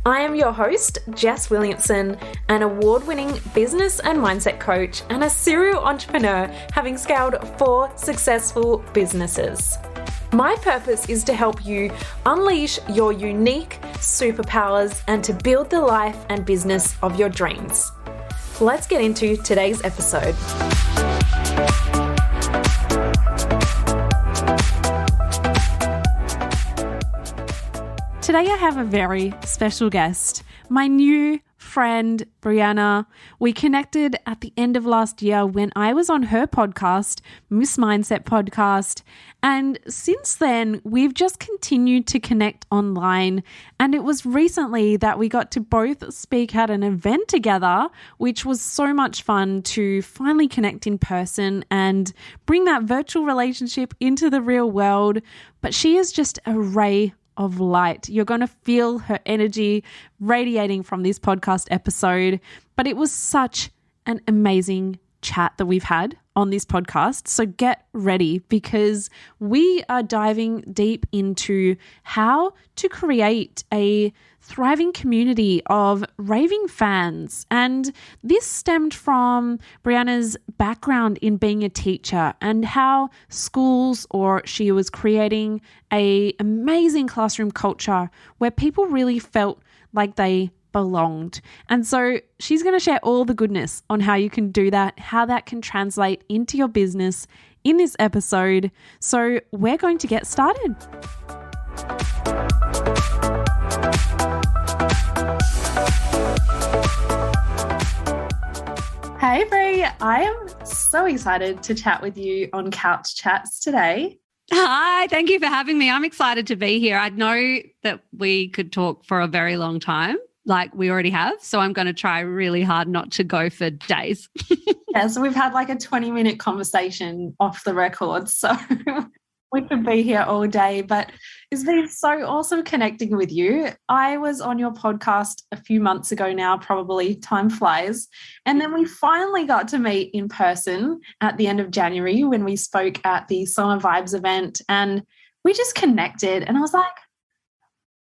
I am your host, Jess Williamson, an award-winning business and mindset coach and a serial entrepreneur having scaled 4 successful businesses. My purpose is to help you unleash your unique superpowers and to build the life and business of your dreams. Let's get into today's episode. Today I have a very special guest, my new friend, Breanna. We connected at the end of last year when I was on her podcast, Miss Mindset Podcast. And since then, we've just continued to connect online. And it was recently that we got to both speak at an event together, which was so much fun to finally connect in person and bring that virtual relationship into the real world. But she is just a ray of light. You're going to feel her energy radiating from this podcast episode. But it was such an amazing chat that we've had on this podcast. So get ready because we are diving deep into how to create a thriving community of raving fans. And this stemmed from Breanna's background in being a teacher and how schools, or she was creating an amazing classroom culture where people really felt like they belonged. And so she's going to share all the goodness on how you can do that, how that can translate into your business in this episode. So we're going to get started. Hey, Bree, I am so excited to chat with you on Couch Chats today. Hi, thank you for having me. I'm excited to be here. I know that we could talk for a very long time, like we already have. So I'm going to try really hard not to go for days. Yeah, so we've had like a 20-minute conversation off the record. So we could be here all day, but it's been so awesome connecting with you. I was on your podcast a few months ago now, probably, time flies. And then we finally got to meet in person at the end of January when we spoke at the Summer Vibes event, and we just connected. And I was like,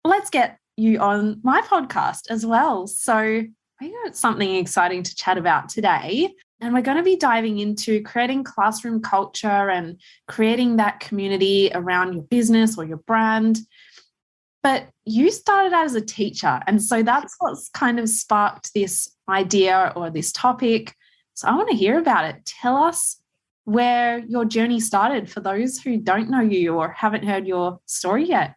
let's get you on my podcast as well. So we got something exciting to chat about today. And we're going to be diving into creating classroom culture and creating that community around your business or your brand. But you started out as a teacher. And so that's what's kind of sparked this idea or this topic. So I want to hear about it. Tell us where your journey started for those who don't know you or haven't heard your story yet.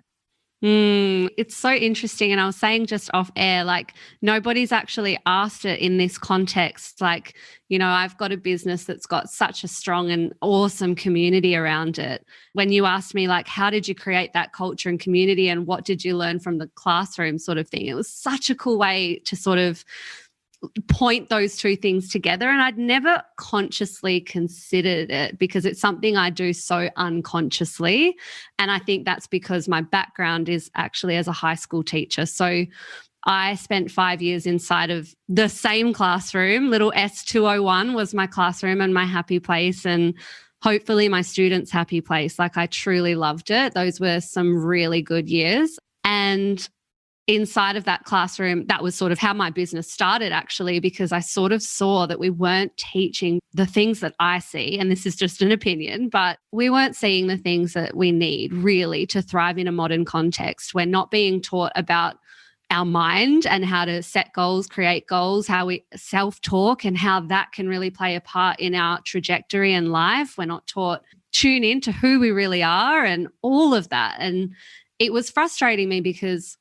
It's so interesting. And I was saying just off air, like nobody's actually asked it in this context. Like, you know, I've got a business that's got such a strong and awesome community around it. When you asked me, like, how did you create that culture and community and what did you learn from the classroom sort of thing? It was such a cool way to sort of point those two things together. And I'd never consciously considered it because it's something I do so unconsciously. And I think that's because my background is actually as a high school teacher. So I spent 5 years inside of the same classroom. Little S201 was my classroom and my happy place, and hopefully my students' happy place. Like I truly loved it. Those were some really good years. And inside of that classroom, that was sort of how my business started actually, because I sort of saw that we weren't teaching the things that I see, and this is just an opinion, but we weren't seeing the things that we need really to thrive in a modern context. We're not being taught about our mind and how to set goals, create goals, how we self-talk and how that can really play a part in our trajectory in life. We're not taught tune in to who we really are and all of that. And it was frustrating me because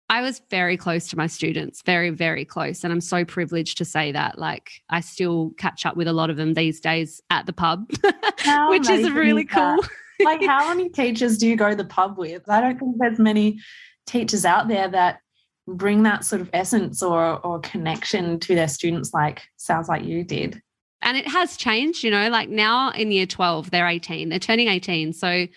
I was very close to my students, very, very close. And I'm so privileged to say that. Like, I still catch up with a lot of them these days at the pub, which is really cool. Like, how many teachers do you go to the pub with? I don't think there's many teachers out there that bring that sort of essence or connection to their students like sounds like you did. And it has changed, you know, like now in year 12, they're 18, they're turning 18. So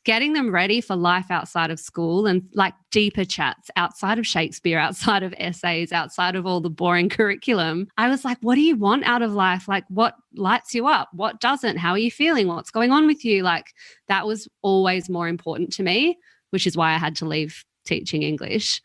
getting them ready for life outside of school and like deeper chats outside of Shakespeare, outside of essays, outside of all the boring curriculum. I was like, what do you want out of life? Like, what lights you up? What doesn't? How are you feeling? What's going on with you? Like, that was always more important to me, which is why I had to leave teaching English.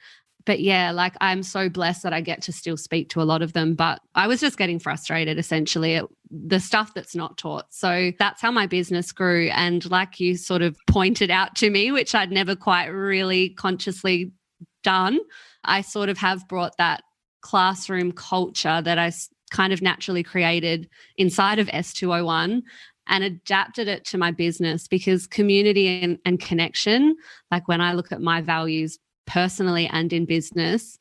But yeah, like I'm so blessed that I get to still speak to a lot of them. But I was just getting frustrated essentially at the stuff that's not taught. So that's how my business grew. And like you sort of pointed out to me, which I'd never quite really consciously done, I sort of have brought that classroom culture that I kind of naturally created inside of S201 and adapted it to my business, because community and connection, like when I look at my values personally and in business,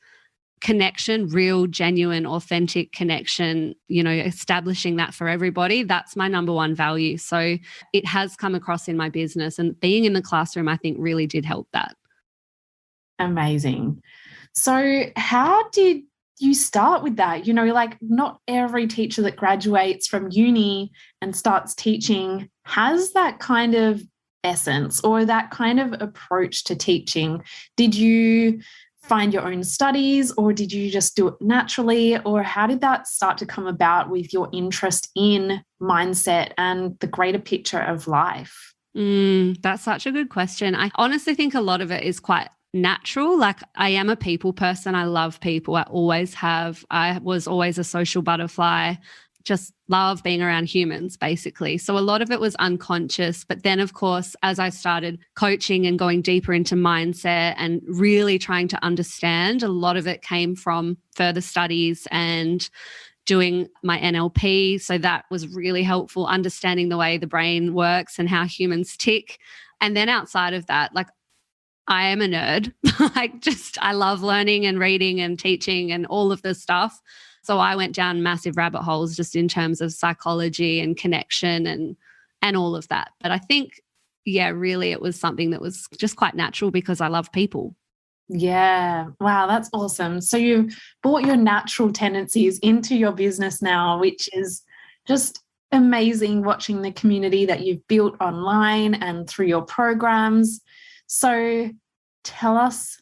connection, real, genuine, authentic connection, establishing that for everybody, that's my number one value. So it has come across in my business, and being in the classroom, I think, really did help that. Amazing. So how did you start with that? Like not every teacher that graduates from uni and starts teaching has that kind of essence or that kind of approach to teaching. Did you find your own studies, or did you just do it naturally, or how did that start to come about with your interest in mindset and the greater picture of life? That's such a good question. I honestly think a lot of it is quite natural. Like I am a people person. I love people. I always have. I was always a social butterfly. Just love being around humans, basically. So a lot of it was unconscious. But then, of course, as I started coaching and going deeper into mindset and really trying to understand, a lot of it came from further studies and doing my NLP. So that was really helpful, understanding the way the brain works and how humans tick. And then outside of that, like I am a nerd. I love learning and reading and teaching and all of this stuff. So I went down massive rabbit holes just in terms of psychology and connection and all of that. But I think, yeah, really it was something that was just quite natural because I love people. Yeah. Wow, that's awesome. So you've brought your natural tendencies into your business now, which is just amazing, watching the community that you've built online and through your programs. So tell us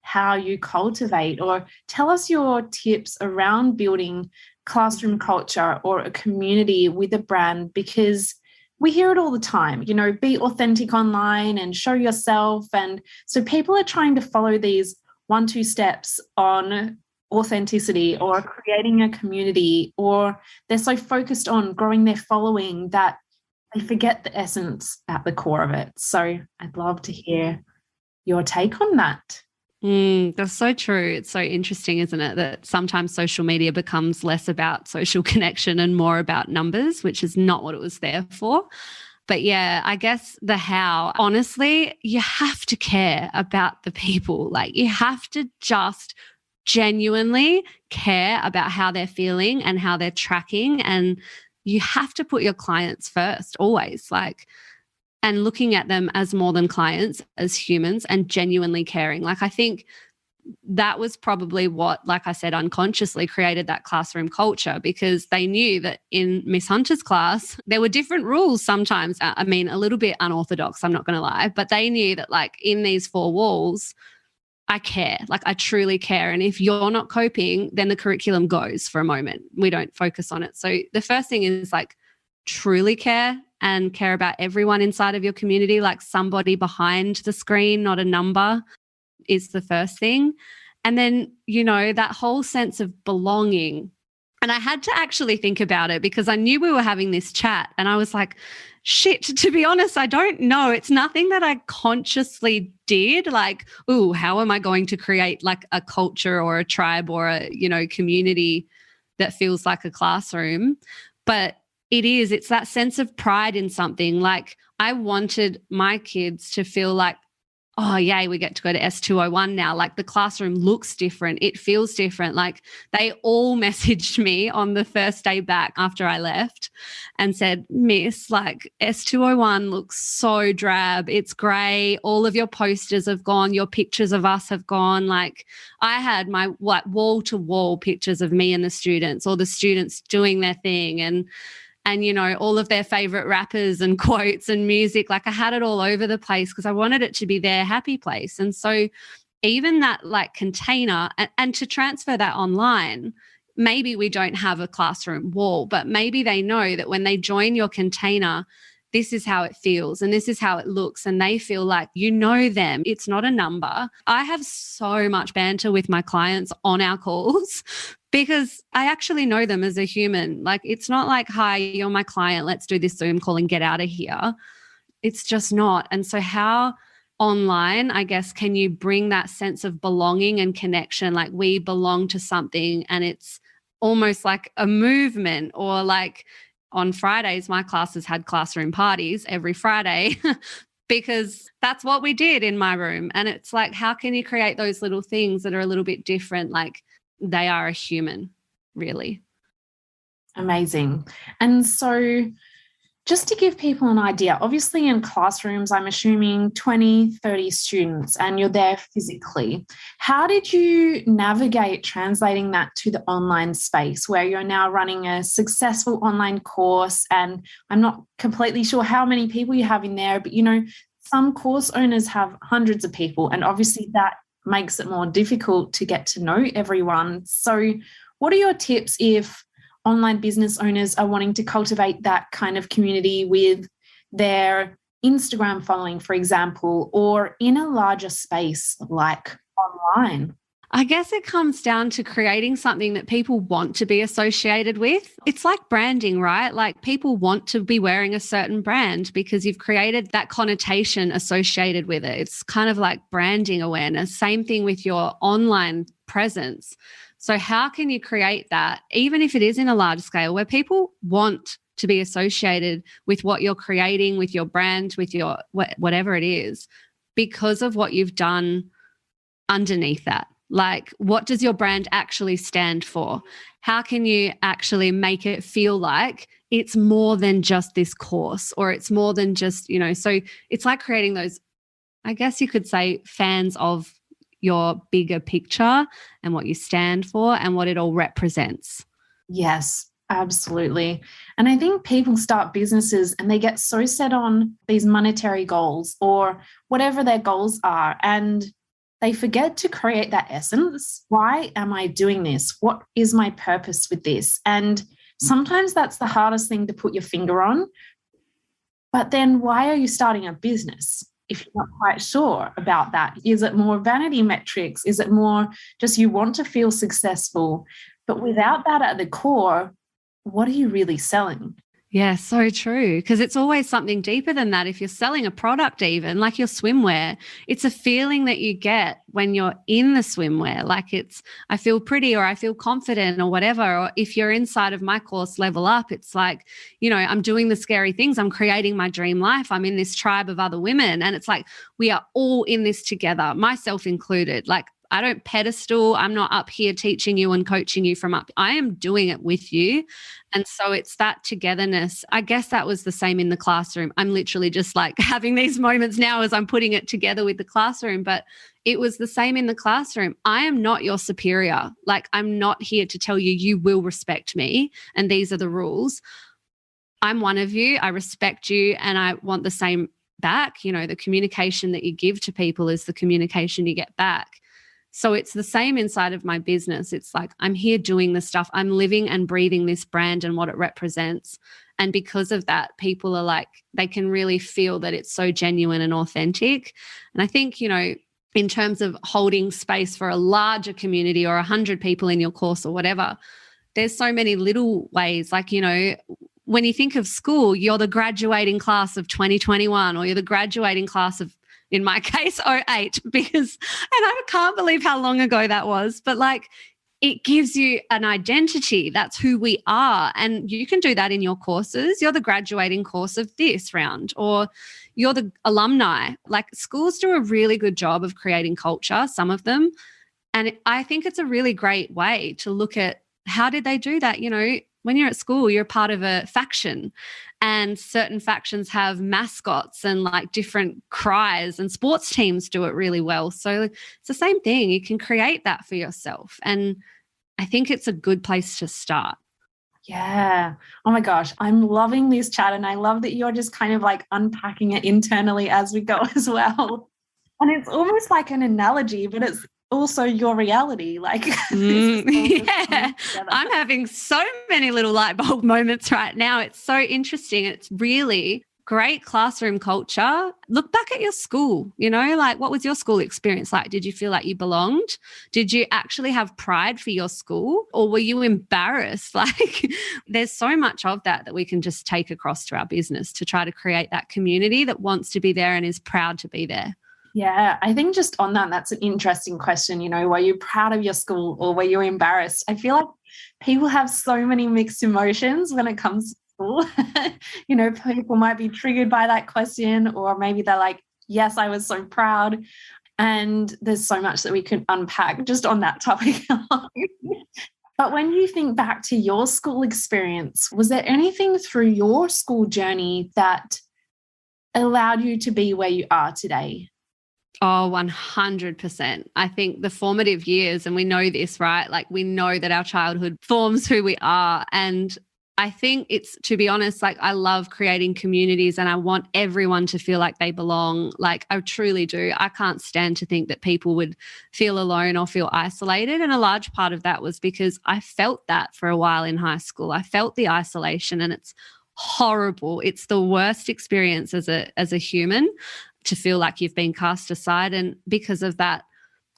how you cultivate, or tell us your tips around building classroom culture or a community with a brand, because we hear it all the time, be authentic online and show yourself. And so people are trying to follow these 1-2 steps on authenticity or creating a community, or they're so focused on growing their following that they forget the essence at the core of it. So I'd love to hear your take on that. That's so true. It's so interesting, isn't it, that sometimes social media becomes less about social connection and more about numbers, which is not what it was there for. But yeah, I guess the how, honestly, you have to care about the people. Like you have to just genuinely care about how they're feeling and how they're tracking. And you have to put your clients first, always. And looking at them as more than clients, as humans, and genuinely caring. Like I think that was probably what, like I said, unconsciously created that classroom culture, because they knew that in Miss Hunter's class, there were different rules sometimes. I mean, a little bit unorthodox, I'm not going to lie, but they knew that like in these 4 walls, I care, like I truly care. And if you're not coping, then the curriculum goes for a moment. We don't focus on it. So the first thing is like truly care and care about everyone inside of your community, like somebody behind the screen, not a number, is the first thing. And then, that whole sense of belonging. And I had to actually think about it because I knew we were having this chat and I was like, shit, to be honest, I don't know. It's nothing that I consciously did. Like, ooh, how am I going to create like a culture or a tribe or a, community that feels like a classroom? But it's that sense of pride in something. Like I wanted my kids to feel like, oh, yay, we get to go to S201 now. Like the classroom looks different. It feels different. Like they all messaged me on the first day back after I left and said, Miss, like S201 looks so drab. It's grey. All of your posters have gone. Your pictures of us have gone. Like I had my wall-to-wall pictures of me and the students, or the students doing their thing, and all of their favorite rappers and quotes and music. Like I had it all over the place because I wanted it to be their happy place. And so even that like container, and to transfer that online, maybe we don't have a classroom wall, but maybe they know that when they join your container, this is how it feels and this is how it looks. And they feel like you know them. It's not a number. I have so much banter with my clients on our calls because I actually know them as a human. Like, it's not like, hi, you're my client, let's do this Zoom call and get out of here. It's just not. And so how online, I guess, can you bring that sense of belonging and connection? Like, we belong to something, and it's almost like a movement. Or like on Fridays, my classes had classroom parties every Friday because that's what we did in my room. And it's like, how can you create those little things that are a little bit different? Like, they are a human, really. Amazing. And so just to give people an idea, obviously in classrooms, I'm assuming 20, 30 students, and you're there physically. How did you navigate translating that to the online space where you're now running a successful online course? And I'm not completely sure how many people you have in there, but, you know, some course owners have hundreds of people, and obviously that makes it more difficult to get to know everyone. So what are your tips if online business owners are wanting to cultivate that kind of community with their Instagram following, for example, or in a larger space like online? I guess it comes down to creating something that people want to be associated with. It's like branding, right? Like, people want to be wearing a certain brand because you've created that connotation associated with it. It's kind of like branding awareness. Same thing with your online presence. So how can you create that, even if it is in a large scale, where people want to be associated with what you're creating, with your brand, with your whatever it is, because of what you've done underneath that? Like, what does your brand actually stand for? How can you actually make it feel like it's more than just this course, or it's more than just, you know, so it's like creating those, I guess you could say, fans of your bigger picture and what you stand for and what it all represents. Yes, absolutely. And I think people start businesses and they get so set on these monetary goals or whatever their goals are, and they forget to create that essence. Why am I doing this? What is my purpose with this? And sometimes that's the hardest thing to put your finger on. But then why are you starting a business if you're not quite sure about that? Is it more vanity metrics? Is it more just you want to feel successful? But without that at the core, what are you really selling? Yeah, so true. Because it's always something deeper than that. If you're selling a product, even like your swimwear, it's a feeling that you get when you're in the swimwear. Like, it's, I feel pretty, or I feel confident, or whatever. Or if you're inside of my course, Level Up, it's like, you know, I'm doing the scary things. I'm creating my dream life. I'm in this tribe of other women. And it's like, we are all in this together, myself included. Like, I don't pedestal. I'm not up here teaching you and coaching you from up. I am doing it with you. And so it's that togetherness. I guess that was the same in the classroom. I'm literally just like having these moments now as I'm putting it together with the classroom, but it was the same in the classroom. I am not your superior. Like, I'm not here to tell you, you will respect me and these are the rules. I'm one of you. I respect you and I want the same back. You know, the communication that you give to people is the communication you get back. So it's the same inside of my business. It's like, I'm here doing the stuff. I'm living and breathing this brand and what it represents. And because of that, people are like, they can really feel that it's so genuine and authentic. And I think, you know, in terms of holding space for a larger community or 100 people in your course or whatever, there's so many little ways. Like, you know, when you think of school, you're the graduating class of 2021, or you're the graduating class of, in my case, '08, because, and I can't believe how long ago that was, but like, it gives you an identity. That's who we are. And you can do that in your courses. You're the graduating course of this round, or you're the alumni. Like, schools do a really good job of creating culture, some of them. And I think it's a really great way to look at, how did they do that? You know, when you're at school, you're part of a faction, and certain factions have mascots and like different cries, and sports teams do it really well. So it's the same thing. You can create that for yourself. And I think it's a good place to start. Yeah. Oh my gosh. I'm loving this chat. And I love that you're just kind of like unpacking it internally as we go as well. And it's almost like an analogy, but it's also your reality. Like, yeah, I'm having so many little light bulb moments right now. It's so interesting. It's really great classroom culture. Look back at your school, like what was your school experience like? Did you feel like you belonged? Did you actually have pride for your school, or were you embarrassed? Like there's so much of that we can just take across to our business to try to create that community that wants to be there and is proud to be there. Yeah, I think just on that, that's an interesting question. Were you proud of your school or were you embarrassed? I feel like people have so many mixed emotions when it comes to school. People might be triggered by that question, or maybe they're like, yes, I was so proud. And there's so much that we could unpack just on that topic. But when you think back to your school experience, was there anything through your school journey that allowed you to be where you are today? Oh, 100%. I think the formative years, and we know this, right? Like we know that our childhood forms who we are. And I think it's, to be honest, like I love creating communities and I want everyone to feel like they belong. Like I truly do. I can't stand to think that people would feel alone or feel isolated. And a large part of that was because I felt that for a while in high school. I felt the isolation, and it's horrible. It's the worst experience as a human, to feel like you've been cast aside. And because of that,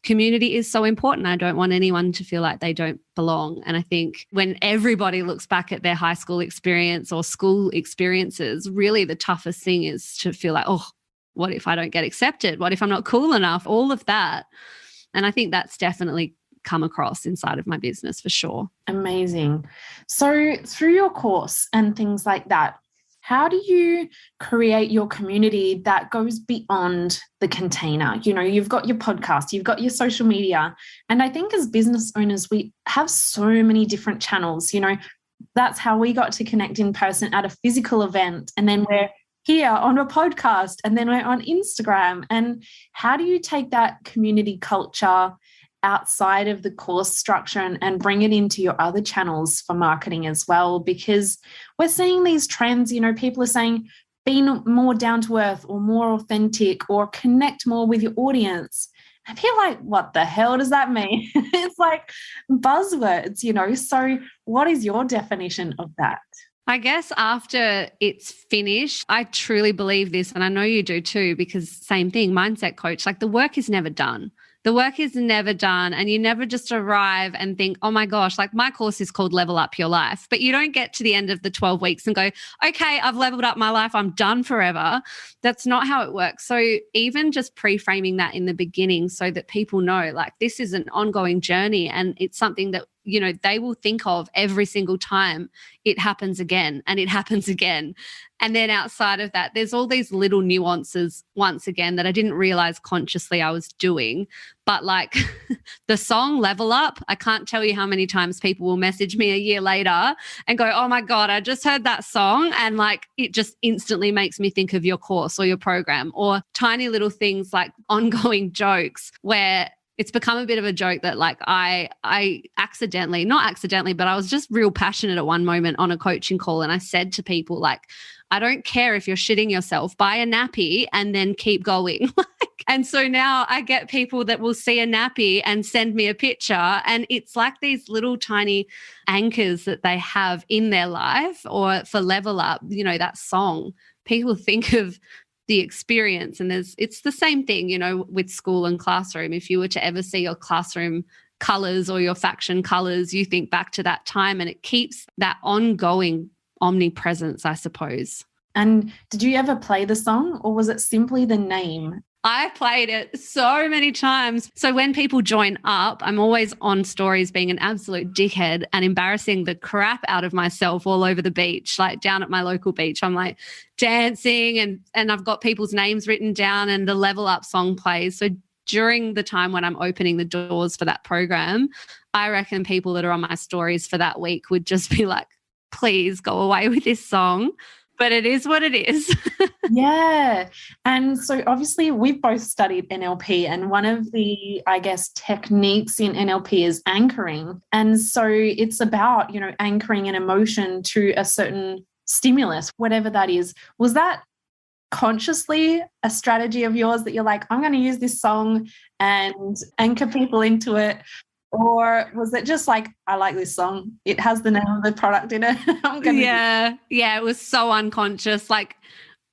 community is so important. I don't want anyone to feel like they don't belong. And I think when everybody looks back at their high school experience or school experiences, really the toughest thing is to feel like, oh, what if I don't get accepted? What if I'm not cool enough? All of that. And I think that's definitely come across inside of my business for sure. Amazing. So through your course and things like that, how do you create your community that goes beyond the container? You've got your podcast, you've got your social media. And I think as business owners, we have so many different channels. That's how we got to connect in person at a physical event. And then we're here on a podcast, and then we're on Instagram. And how do you take that community culture outside of the course structure and bring it into your other channels for marketing as well? Because we're seeing these trends, people are saying be more down to earth or more authentic or connect more with your audience. I feel like, what the hell does that mean? It's like buzzwords, So what is your definition of that? I guess after it's finished, I truly believe this, and I know you do too, because same thing, mindset coach, like the work is never done. The work is never done, and you never just arrive and think, oh my gosh, like my course is called Level Up Your Life, but you don't get to the end of the 12 weeks and go, okay, I've leveled up my life, I'm done forever. That's not how it works. So even just pre-framing that in the beginning so that people know like this is an ongoing journey, and it's something that they will think of every single time it happens again and it happens again. And then outside of that, there's all these little nuances, once again, that I didn't realize consciously I was doing. But like the song Level Up, I can't tell you how many times people will message me a year later and go, oh my God, I just heard that song. And like, it just instantly makes me think of your course or your program, or tiny little things like ongoing jokes where it's become a bit of a joke that like I accidentally, not accidentally, but I was just real passionate at one moment on a coaching call. And I said to people like, I don't care if you're shitting yourself, buy a nappy and then keep going. And so now I get people that will see a nappy and send me a picture. And it's like these little tiny anchors that they have in their life. Or for Level Up, that song, people think of the experience. And it's the same thing, with school and classroom. If you were to ever see your classroom colors or your faction colors, you think back to that time, and it keeps that ongoing omnipresence, I suppose. And did you ever play the song, or was it simply the name? I played it so many times. So when people join up, I'm always on stories being an absolute dickhead and embarrassing the crap out of myself all over the beach, like down at my local beach. I'm like dancing and I've got people's names written down and the Level Up song plays. So during the time when I'm opening the doors for that program, I reckon people that are on my stories for that week would just be like, please go away with this song. But it is what it is. Yeah. And so obviously we've both studied NLP, and one of the, I guess, techniques in NLP is anchoring. And so it's about, anchoring an emotion to a certain stimulus, whatever that is. Was that consciously a strategy of yours that you're like, I'm going to use this song and anchor people into it? Or was it just like, I like this song, it has the name of the product in it? Yeah, it was so unconscious. Like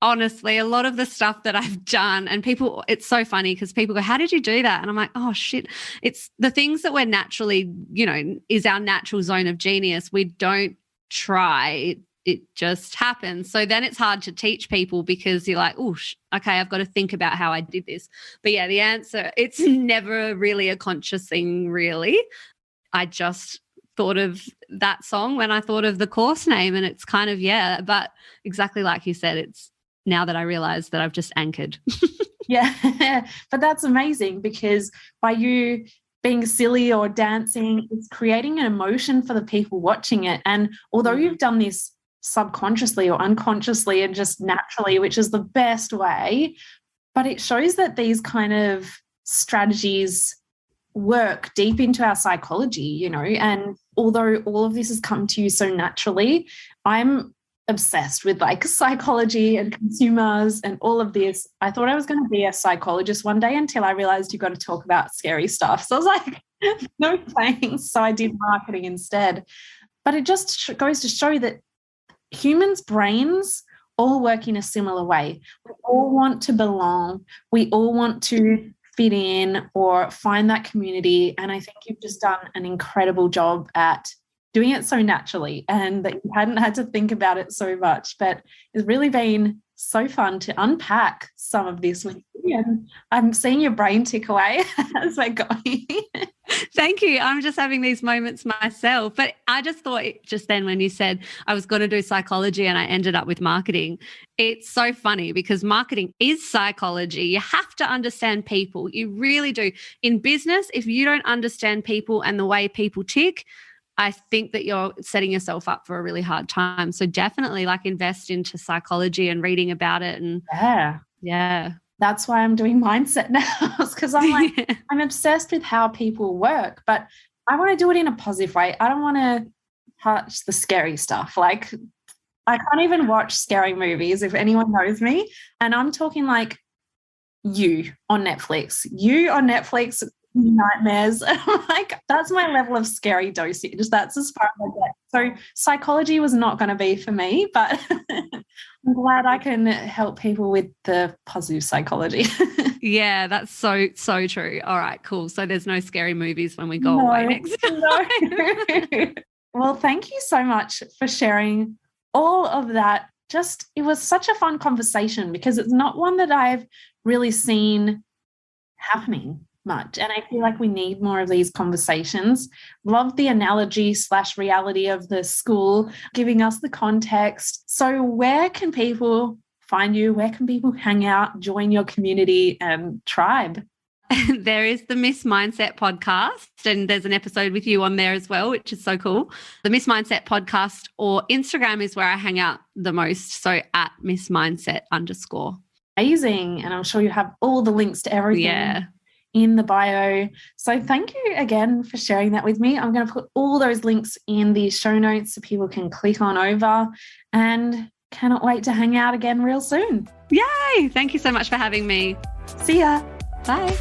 honestly, a lot of the stuff that I've done, and people, it's so funny because people go, how did you do that? And I'm like, oh shit, it's the things that we're naturally, is our natural zone of genius. We don't try. It just happens. So then it's hard to teach people because you're like, oh, okay, I've got to think about how I did this. But yeah, the answer, it's never really a conscious thing, really. I just thought of that song when I thought of the course name, and it's kind of, yeah, but exactly like you said, it's now that I realize that I've just anchored. Yeah, but that's amazing because by you being silly or dancing, it's creating an emotion for the people watching it. And although you've done this subconsciously or unconsciously and just naturally, which is the best way, but it shows that these kind of strategies work deep into our psychology, and although all of this has come to you so naturally, I'm obsessed with like psychology and consumers and all of this. I thought I was going to be a psychologist one day until I realized you've got to talk about scary stuff. So I was like, no thanks. So I did marketing instead. But it just goes to show that humans' brains all work in a similar way. We all want to belong. We all want to fit in or find that community. And I think you've just done an incredible job at doing it so naturally and that you hadn't had to think about it so much. But it's really been so fun to unpack some of this with you. And I'm seeing your brain tick away as we're going. Thank you. I'm just having these moments myself. But I just thought just then when you said I was going to do psychology and I ended up with marketing, it's so funny because marketing is psychology. You have to understand people. You really do. In business, if you don't understand people and the way people tick, I think that you're setting yourself up for a really hard time. So definitely like invest into psychology and reading about it. And yeah. That's why I'm doing mindset now, because I'm like, I'm obsessed with how people work, but I want to do it in a positive way. I don't want to touch the scary stuff. Like I can't even watch scary movies if anyone knows me. And I'm talking like you on Netflix, nightmares. I'm like, that's my level of scary dosage. That's as far as I get. So psychology was not going to be for me, but I'm glad I can help people with the positive psychology. Yeah, that's so true. All right, cool. So there's no scary movies when we go away next time. No. Well, thank you so much for sharing all of that. It was such a fun conversation because it's not one that I've really seen happening much. And I feel like we need more of these conversations. Love the analogy / reality of the school, giving us the context. So where can people find you? Where can people hang out, join your community and tribe? There is the Miss Mindset podcast, and there's an episode with you on there as well, which is so cool. The Miss Mindset podcast or Instagram is where I hang out the most. So at Miss Mindset _ Amazing. And I'm sure you have all the links to everything in the bio. So thank you again for sharing that with me. I'm going to put all those links in the show notes so people can click on over, and cannot wait to hang out again real soon. Yay! Thank you so much for having me. See ya. Bye.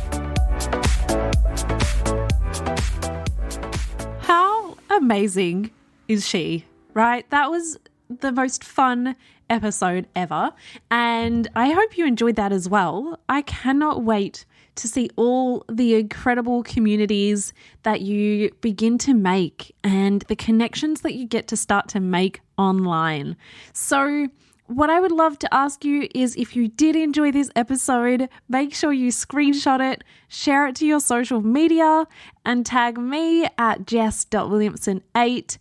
How amazing is she, right? That was the most fun episode ever, and I hope you enjoyed that as well. I cannot wait to see all the incredible communities that you begin to make and the connections that you get to start to make online. So what I would love to ask you is, if you did enjoy this episode, make sure you screenshot it, share it to your social media, and tag me at Jess.Williamson8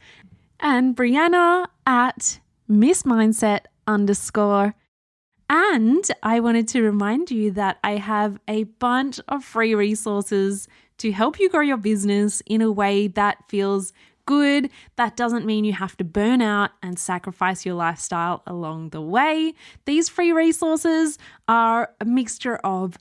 and Breanna at MissMindset _ And I wanted to remind you that I have a bunch of free resources to help you grow your business in a way that feels good. That doesn't mean you have to burn out and sacrifice your lifestyle along the way. These free resources are a mixture of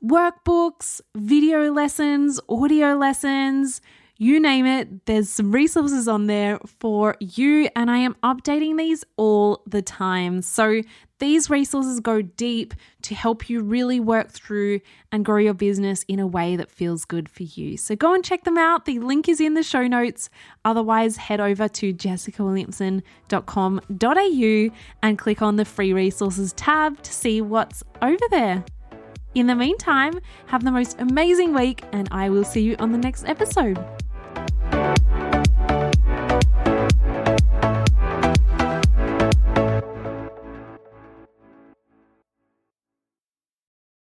workbooks, video lessons, audio lessons. You name it, there's some resources on there for you, and I am updating these all the time. So these resources go deep to help you really work through and grow your business in a way that feels good for you. So go and check them out. The link is in the show notes. Otherwise, head over to jessicawilliamson.com.au and click on the free resources tab to see what's over there. In the meantime, have the most amazing week, and I will see you on the next episode.